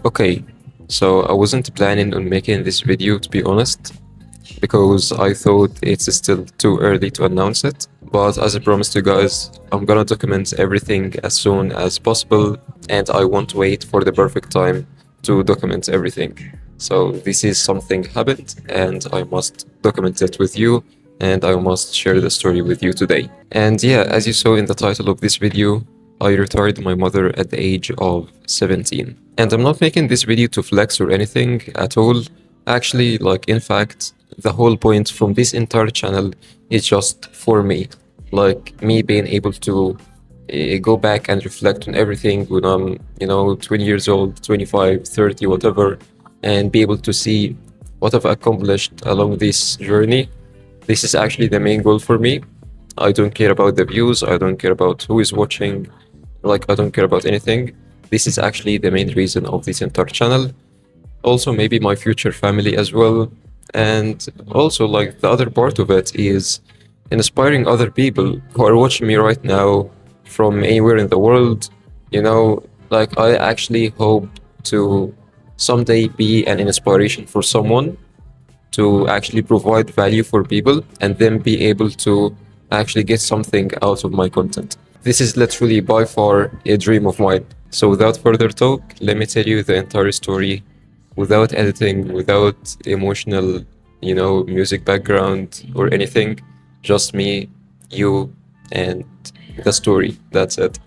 Okay, so I wasn't planning on making this video, to be honest, because I thought it's still too early to announce it. But as I promised you guys, I'm gonna document everything as soon as possible, and I won't wait for the perfect time to document everything. So this is something happened, and I must document it with you, and I must share the story with you today. And yeah, as you saw in the title of this video, I retired my mother at the age of 17. And I'm not making this video to flex or anything at all. Actually, like, in fact, the whole point from this entire channel is just for me. Like, me being able to go back and reflect on everything when I'm, 20 years old, 25, 30, whatever, and be able to see what I've accomplished along this journey. This is actually the main goal for me. I don't care about the views, I don't care about who is watching, like, I don't care about anything. This is actually the main reason of this entire channel. Also, maybe my future family as well. And also, like, the other part of it is inspiring other people who are watching me right now from anywhere in the world. Like, I actually hope to someday be an inspiration for someone, to actually provide value for people and then be able to actually get something out of my content. This is literally by far a dream of mine. So without further talk, let me tell you the entire story without editing, without emotional, music background or anything. Just me, you, and the story. That's it.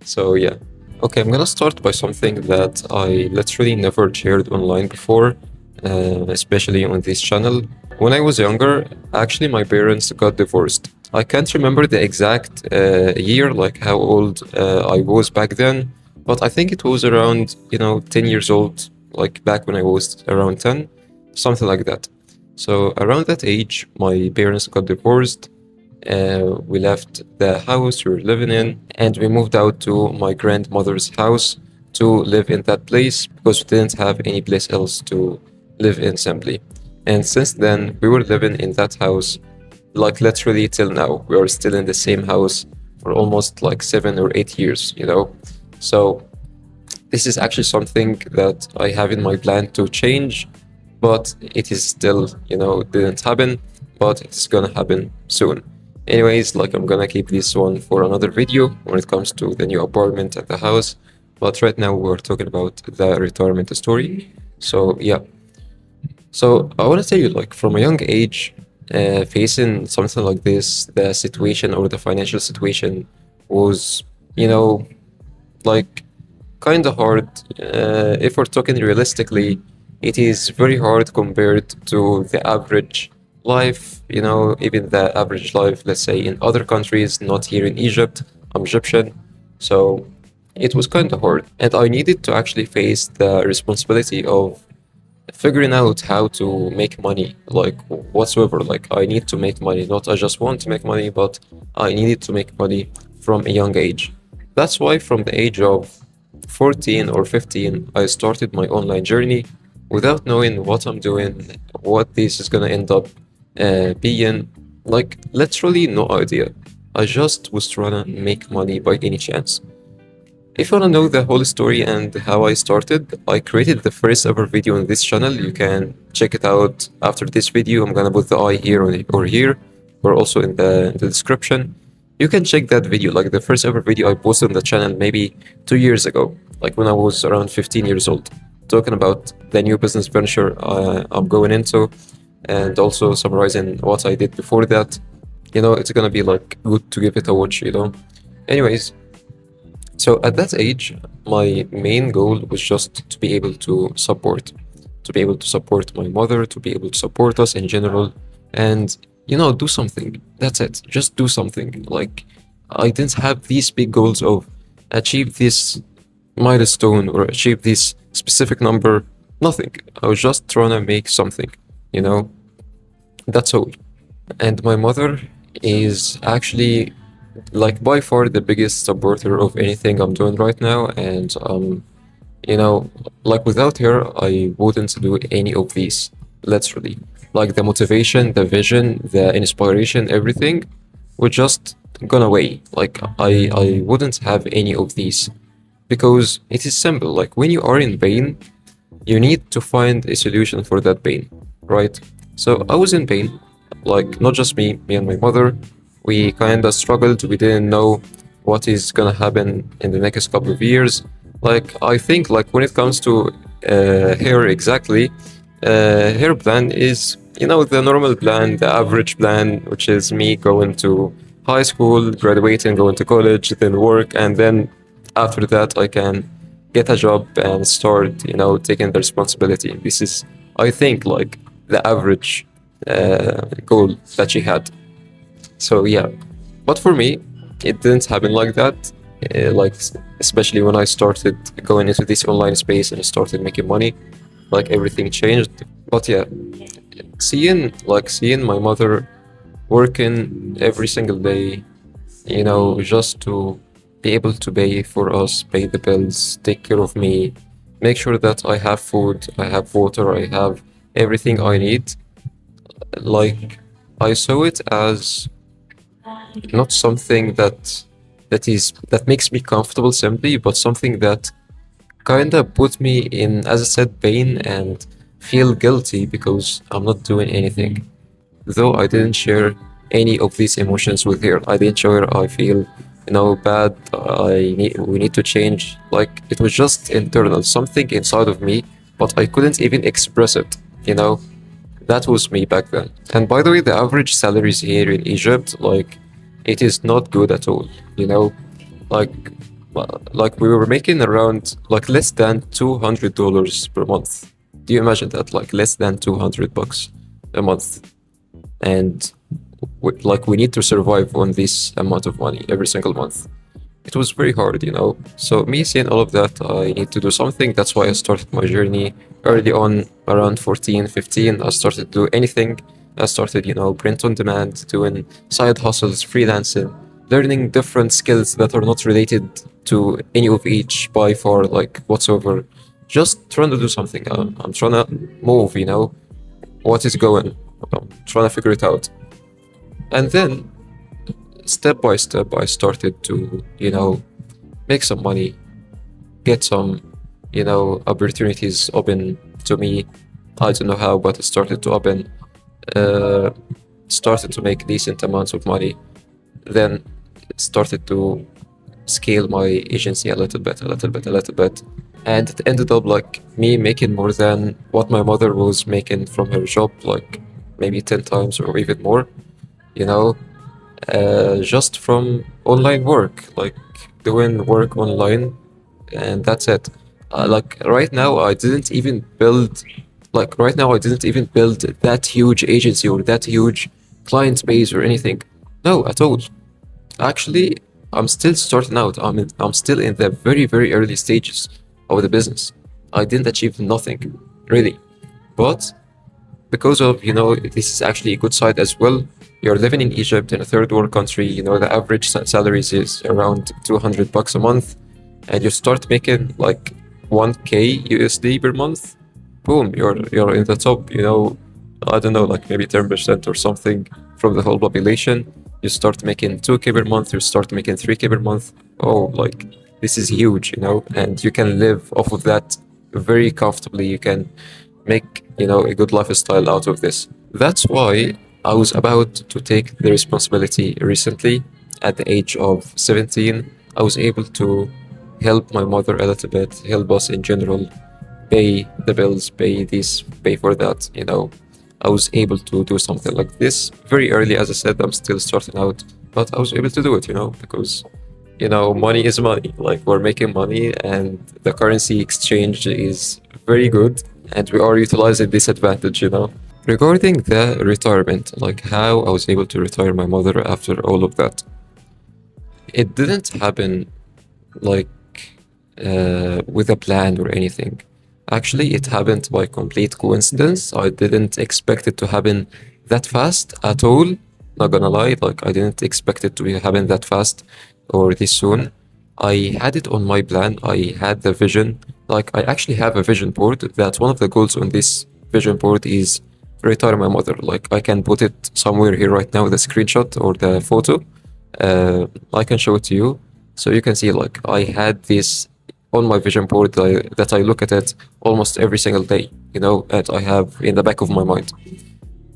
So yeah. Okay, I'm gonna start by something that I literally never shared online before, especially on this channel. When I was younger, actually my parents got divorced. I can't remember the exact year, like how old I was back then, but I think it was around, 10 years old, like back when I was around 10, something like that. So around that age, my parents got divorced. We left the house we were living in and we moved out to my grandmother's house to live in that place because we didn't have any place else to live in simply. And since then, we were living in that house, like literally till now. We are still in the same house for almost like 7 or 8 years. So this is actually something that I have in my plan to change, but it is still, didn't happen, but it's gonna happen soon. Anyways, like, I'm gonna keep this one for another video when it comes to the new apartment at the house. But right now we're talking about the retirement story. So yeah. So I want to tell you, like, from a young age, facing something like this, the situation or the financial situation was, like, kind of hard. If we're talking realistically, it is very hard compared to the average life, even the average life, let's say, in other countries, not here in Egypt. I'm Egyptian. So it was kind of hard. And I needed to actually face the responsibility of figuring out how to make money, like, whatsoever. Like, I need to make money, not I just want to make money, but I needed to make money from a young age. That's why from the age of 14 or 15, I started my online journey without knowing what I'm doing, what this is gonna end up being. Like, literally no idea. I just was trying to make money by any chance. If you wanna know the whole story and how I started, I created the first ever video on this channel. You can check it out after this video. I'm gonna put the eye here or here, or also in the description. You can check that video, like the first ever video I posted on the channel maybe 2 years ago, like when I was around 15 years old, talking about the new business venture I'm going into, and also summarizing what I did before that. It's gonna be like good to give it a watch. Anyways, so at that age, my main goal was just to be able to support, my mother, to be able to support us in general, and do something. That's it. Just do something. Like, I didn't have these big goals of achieve this milestone or achieve this specific number. Nothing. I was just trying to make something. That's all. And my mother is actually, like, by far the biggest supporter of anything I'm doing right now. And like, without her, I wouldn't do any of these, literally. Like, the motivation, the vision, the inspiration, everything would just gone away. Like, I wouldn't have any of these, because it is simple. Like, when you are in pain, you need to find a solution for that pain, right? So I was in pain, like not just me and my mother. We kind of struggled. We didn't know what is gonna happen in the next couple of years. Like I think, like when it comes to hair exactly, hair plan is the normal plan, the average plan, which is me going to high school, graduating, going to college, then work, and then after that I can get a job and start, taking the responsibility. This is, I think, like the average goal that she had. So yeah, but for me, it didn't happen like that. Like especially when I started going into this online space and started making money, like everything changed. But yeah, seeing my mother working every single day, just to be able to pay for us, pay the bills, take care of me, make sure that I have food, I have water, I have everything I need. Like I saw it as not something that makes me comfortable simply, but something that kind of put me in, as I said, pain and feel guilty because I'm not doing anything. Though I didn't share any of these emotions with her. I didn't show her I feel, bad. We need to change. Like it was just internal, something inside of me, but I couldn't even express it. You know, that was me back then. And by the way, the average salaries here in Egypt, like, it is not good at all. You know, like, like we were making around like less than $200 per month. Do you imagine that? Like less than 200 bucks a month, and like we need to survive on this amount of money every single month. It was very hard, so me seeing all of that, I need to do something. That's why I started my journey early on, around 14, 15. I started to do anything. I started, print on demand, doing side hustles, freelancing, learning different skills that are not related to any of each by far, like whatsoever. Just trying to do something. I'm trying to move, what is going. I'm trying to figure it out. And then, step by step, I started to, make some money, get some, opportunities open to me. I don't know how, but it started to open. Uh, Started to make decent amounts of money. Then started to scale my agency a little bit, a little bit, a little bit. And it ended up like me making more than what my mother was making from her job, like maybe 10 times or even more, you know, just from online work, like doing work online, and that's it. Right now, I didn't even build that huge agency or that huge client base or anything. No, at all. Actually, I'm still starting out. I'm still in the very, very early stages of the business. I didn't achieve nothing, really. But because of, this is actually a good side as well. You're living in Egypt in a third world country, the average salaries is around 200 bucks a month, and you start making like 1K USD per month. Boom, you're in the top, I don't know, like maybe 10% or something from the whole population. You start making 2K per month, you start making 3K per month. Oh, like this is huge, and you can live off of that very comfortably. You can make, a good lifestyle out of this. That's why I was about to take the responsibility recently at the age of 17. I was able to help my mother a little bit, help us in general, pay the bills, pay this, pay for that, I was able to do something like this very early. As I said, I'm still starting out, but I was able to do it, because, money is money. Like we're making money and the currency exchange is very good and we are utilizing this advantage, Regarding the retirement, like how I was able to retire my mother after all of that, it didn't happen like with a plan or anything. Actually, it happened by complete coincidence. I didn't expect it to happen that fast at all. Not gonna lie, like I didn't expect it to happen that fast or this soon. I had it on my plan. I had the vision. Like I actually have a vision board. That one of the goals on this vision board is retire my mother. Like I can put it somewhere here right now, the screenshot or the photo. I can show it to you, so you can see. Like I had this on my vision board that I look at it almost every single day, and I have in the back of my mind.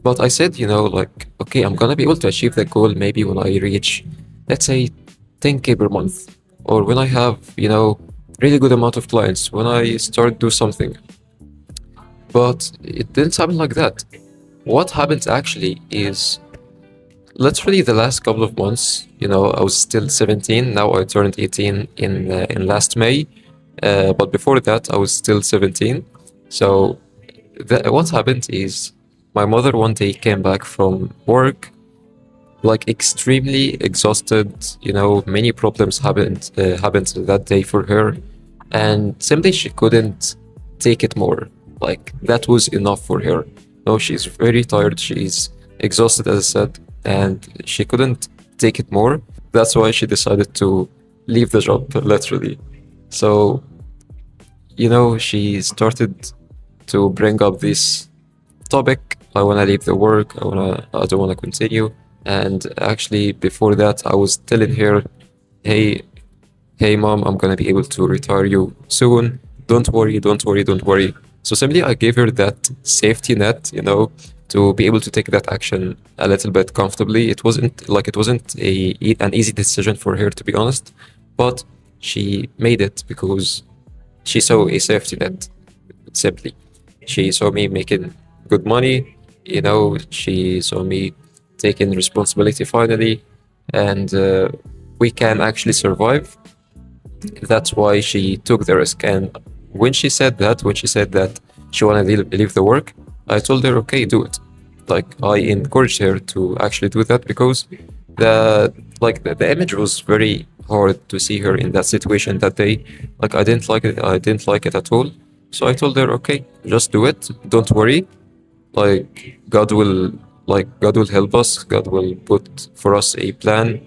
But I said, like, okay, I'm gonna be able to achieve that goal maybe when I reach, let's say, 10K per month, or when I have, really good amount of clients, when I start do something. But it didn't happen like that. What happened actually is literally the last couple of months, I was still 17. Now I turned 18 in last May. But before that, I was still 17. So what happened is my mother one day came back from work, like extremely exhausted. Many problems happened that day for her, and simply she couldn't take it more. Like that was enough for her. No, she's very tired. She's exhausted, as I said, and she couldn't take it more. That's why she decided to leave the job, literally. So, she started to bring up this topic. I want to leave the work. I don't want to continue. And actually, before that, I was telling her, hey, hey, mom, I'm going to be able to retire you soon. Don't worry, don't worry, don't worry. So simply, I gave her that safety net, to be able to take that action a little bit comfortably. It wasn't an easy decision for her, to be honest, but she made it because she saw a safety net. Simply, she saw me making good money. She saw me taking responsibility finally, and we can actually survive. That's why she took the risk. And when she said that she wanted to leave the work, I told her, okay, do it. Like I encouraged her to actually do that because the image was very hard to see her in that situation that day. Like I didn't like it. I didn't like it at all. So I told her, okay, just do it. Don't worry. Like God will help us. God will put for us a plan.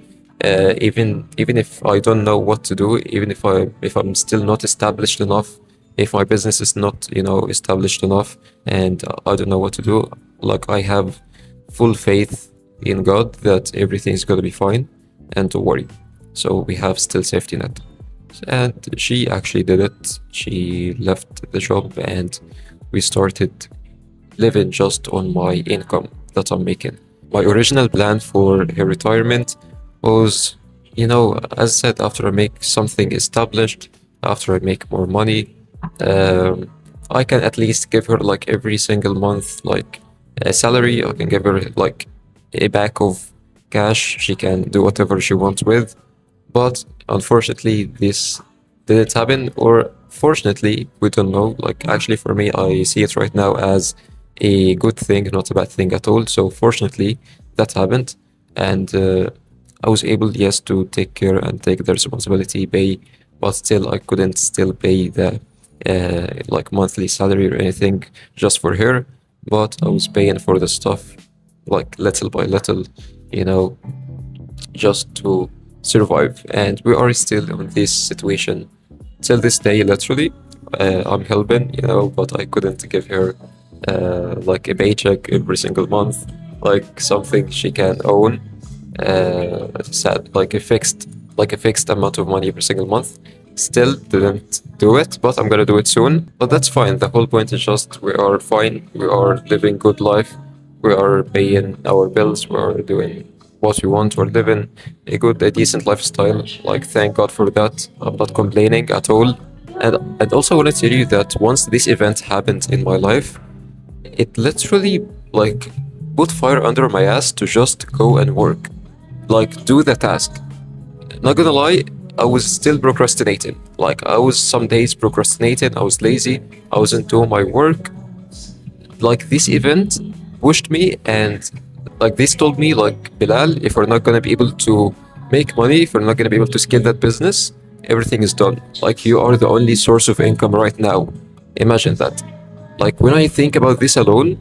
Even if I don't know what to do, even if I'm still not established enough, if my business is not established enough, and I don't know what to do, like I have full faith in God that everything is gonna be fine, and don't worry. So we have still safety net, and she actually did it. She left the job, and we started living just on my income that I'm making. My original plan for her retirement was, as I said, after I make something established, after I make more money, I can at least give her like every single month, like a salary. I can give her like a bag of cash. She can do whatever she wants with. But unfortunately, this didn't happen, or fortunately, we don't know. Like, actually, for me, I see it right now as a good thing, not a bad thing at all. So, fortunately, that happened. And I was able, yes, to take care and take the responsibility, pay, but still, I couldn't still pay the like monthly salary or anything just for her. But I was paying for the stuff, like little by little, you know, just to survive. And we are still in this situation till this day, literally. I'm helping, but I couldn't give her like a paycheck every single month, like something she can own. Sad, like a fixed amount of money every single month. Still didn't do it, but I'm gonna do it soon. But that's fine. The whole point is just we are fine. We are living good life. We are paying our bills. We are doing what we want. We're living a decent lifestyle. Like thank God for that. I'm not complaining at all. And also I want to tell you that once this event happened in my life, it literally like put fire under my ass to just go and work, like do the task. Not gonna lie, I was still procrastinating. Like I was some days procrastinating. I was lazy. I wasn't doing my work. Like this event pushed me, and like this told me, like Bilal, if we're not gonna be able to make money, if we're not gonna be able to scale that business, everything is done. Like you are the only source of income right now. Imagine that. Like when I think about this alone,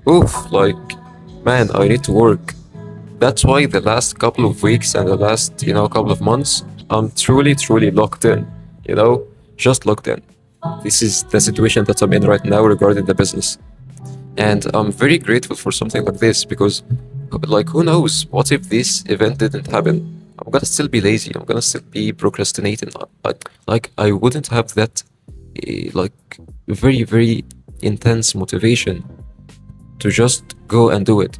oof, like man, I need to work. That's why the last couple of weeks and the last, couple of months, I'm truly locked in, just locked in. This is the situation that I'm in right now regarding the business. And I'm very grateful for something like this because, like, who knows? What if this event didn't happen? I'm gonna still be lazy. I'm gonna still be procrastinating. Like I wouldn't have that like very very intense motivation to just go and do it.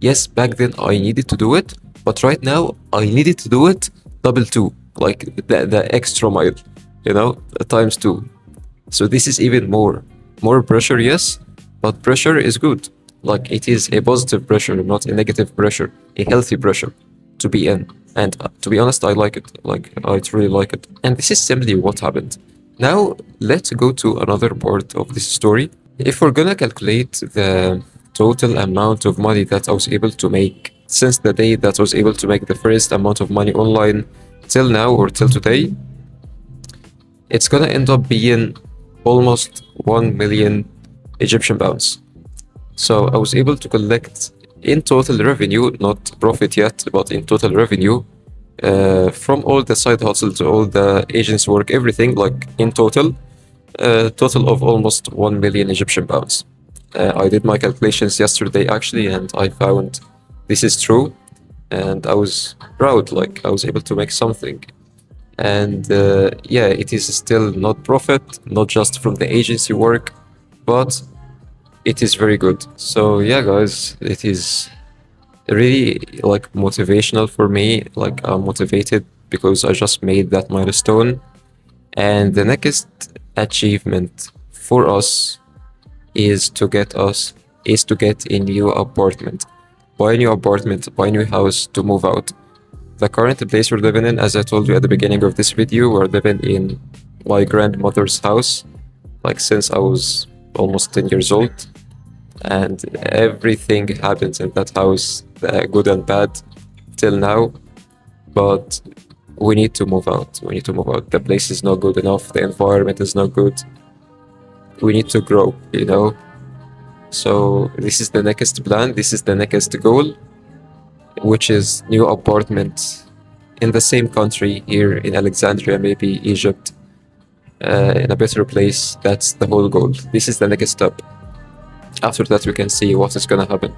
Yes, back then I needed to do it, but right now I needed to do it double two, like the extra mile, times two. So this is even more pressure, yes, but pressure is good. Like it is a positive pressure, not a negative pressure, a healthy pressure to be in. And to be honest, I like it. Like I truly like it. And this is simply what happened. Now let's go to another part of this story. If we're gonna calculate the total amount of money that I was able to make since the day that I was able to make the first amount of money online till now or till today, it's gonna end up being almost 1 million Egyptian pounds. So I was able to collect in total revenue, not profit yet, but in total revenue, from all the side hustles, all the agents work, everything, like in total, total of almost 1 million Egyptian pounds. I did my calculations yesterday actually, and I found this is true. And I was proud, like I was able to make something. And yeah, it is still not profit, not just from the agency work, but it is very good. So yeah, guys, it is really like motivational for me. Like I'm motivated because I just made that milestone. And the next achievement for us is to get a new apartment. Buy a new apartment, buy a new house to move out. The current place we're living in, as I told you at the beginning of this video, we're living in my grandmother's house, like since I was almost 10 years old. And everything happens in that house, good and bad, till now. But we need to move out. We need to move out. The place is not good enough. The environment is not good. We need to grow, So this is the next plan. This is the next goal, which is new apartment in the same country here in Alexandria, maybe Egypt, in a better place. That's the whole goal. This is the next step. After that, we can see what is gonna happen.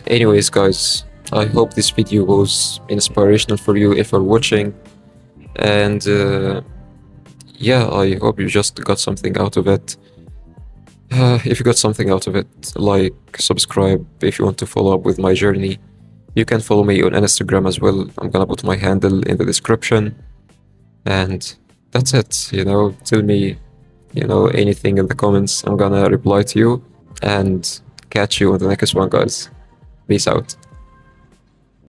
Anyways, guys, I hope this video was inspirational for you if you're watching. And yeah, I hope you just got something out of it. If you got something out of it, like, subscribe if you want to follow up with my journey. You can follow me on Instagram as well. I'm gonna put my handle in the description. And that's it, tell me, anything in the comments. I'm gonna reply to you and catch you on the next one, guys. Peace out.